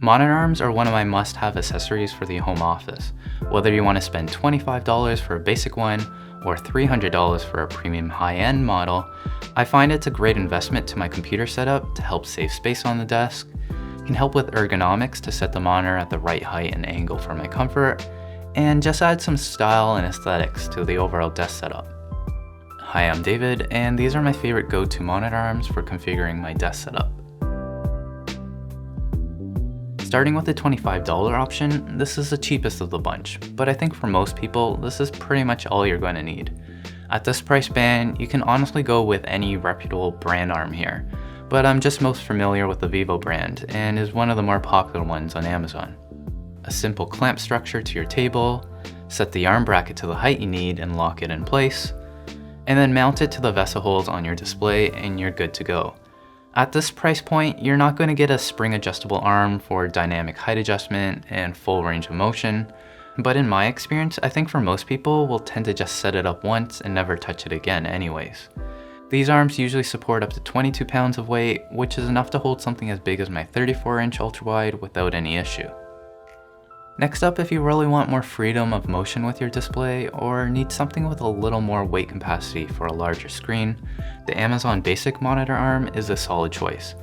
Monitor arms are one of my must-have accessories for the home office. Whether you want to spend $25 for a basic one or $300 for a premium high-end model, I find it's a great investment to my computer setup to help save space on the desk, can help with ergonomics to set the monitor at the right height and angle for my comfort, and just add some style and aesthetics to the overall desk setup. Hi, I'm David, and these are my favorite go-to monitor arms for configuring my desk setup. Starting with the $25 option, this is the cheapest of the bunch, but I think for most people, this is pretty much all you're going to need. At this price band, you can honestly go with any reputable brand arm here, but I'm just most familiar with the Vivo brand and is one of the more popular ones on Amazon. A simple clamp structure to your table, set the arm bracket to the height you need and lock it in place, and then mount it to the vessel holes on your display and you're good to go. At this price point, you're not going to get a spring adjustable arm for dynamic height adjustment and full range of motion, but in my experience, I think for most people will tend to just set it up once and never touch it again anyways. These arms usually support up to 22 pounds of weight, which is enough to hold something as big as my 34-inch ultra-wide without any issue. Next up, if you really want more freedom of motion with your display or need something with a little more weight capacity for a larger screen, the Amazon Basic Monitor Arm is a solid choice.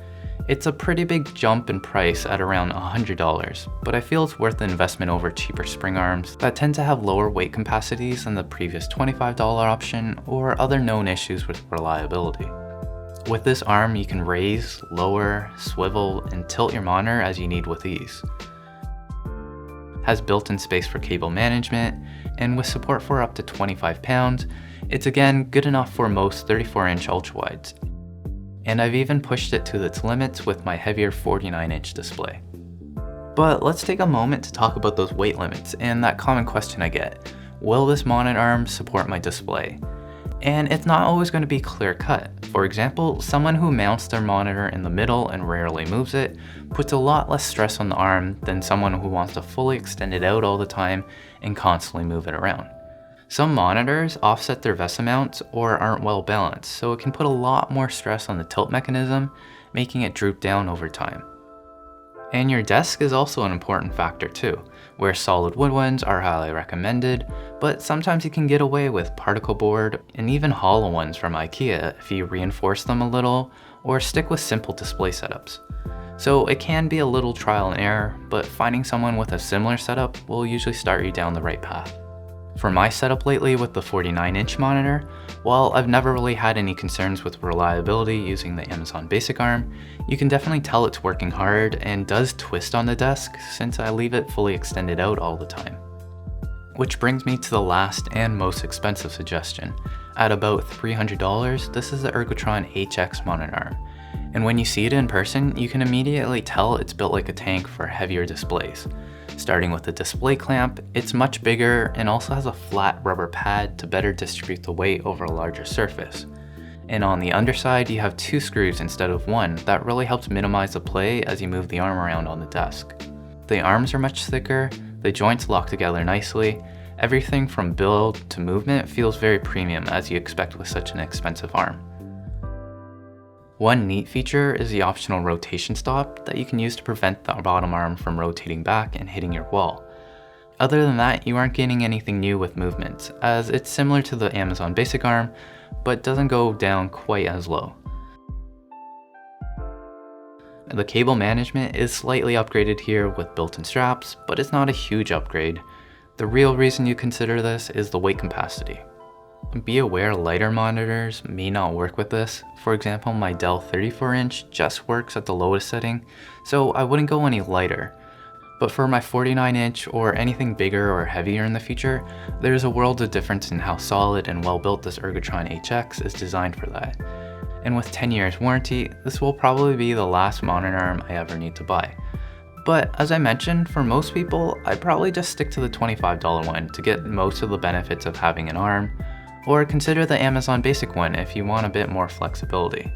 It's a pretty big jump in price at around $100, but I feel it's worth the investment over cheaper spring arms that tend to have lower weight capacities than the previous $25 option or other known issues with reliability. With this arm, you can raise, lower, swivel, and tilt your monitor as you need with ease. Has built-in space for cable management, and with support for up to 25 pounds, it's again good enough for most 34-inch ultrawides. And I've even pushed it to its limits with my heavier 49-inch display. But let's take a moment to talk about those weight limits and that common question I get: will this monitor arm support my display? And it's not always going to be clear-cut. For example, someone who mounts their monitor in the middle and rarely moves it puts a lot less stress on the arm than someone who wants to fully extend it out all the time and constantly move it around. Some monitors offset their VESA mounts or aren't well balanced, so it can put a lot more stress on the tilt mechanism, making it droop down over time. And your desk is also an important factor too, where solid wood ones are highly recommended, but sometimes you can get away with particle board and even hollow ones from IKEA if you reinforce them a little or stick with simple display setups. So it can be a little trial and error, but finding someone with a similar setup will usually start you down the right path. For my setup lately with the 49-inch monitor, while I've never really had any concerns with reliability using the Amazon Basic Arm, you can definitely tell it's working hard and does twist on the desk since I leave it fully extended out all the time. Which brings me to the last and most expensive suggestion. At about $300, this is the Ergotron HX monitor arm. And when you see it in person, you can immediately tell it's built like a tank for heavier displays. Starting with the display clamp, it's much bigger and also has a flat rubber pad to better distribute the weight over a larger surface. And on the underside, you have 2 screws instead of 1 that really helps minimize the play as you move the arm around on the desk. The arms are much thicker, the joints lock together nicely, everything from build to movement feels very premium as you expect with such an expensive arm. One neat feature is the optional rotation stop that you can use to prevent the bottom arm from rotating back and hitting your wall. Other than that, you aren't getting anything new with movements, as it's similar to the Amazon Basic Arm, but doesn't go down quite as low. The cable management is slightly upgraded here with built-in straps, but it's not a huge upgrade. The real reason you consider this is the weight capacity. Be aware lighter monitors may not work with this. For example, my Dell 34-inch just works at the lowest setting, so I wouldn't go any lighter. But for my 49-inch or anything bigger or heavier in the future, there's a world of difference in how solid and well built this Ergotron HX is designed for that. And with 10 years warranty, this will probably be the last monitor arm I ever need to buy. But as I mentioned, for most people, I'd probably just stick to the $25 one to get most of the benefits of having an arm, or consider the Amazon Basic one if you want a bit more flexibility.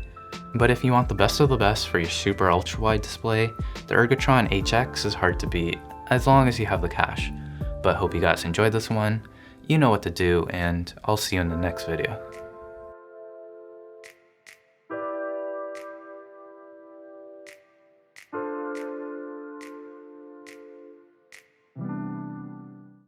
But if you want the best of the best for your super ultra wide display, the Ergotron HX is hard to beat, as long as you have the cash. But hope you guys enjoyed this one, you know what to do, and I'll see you in the next video.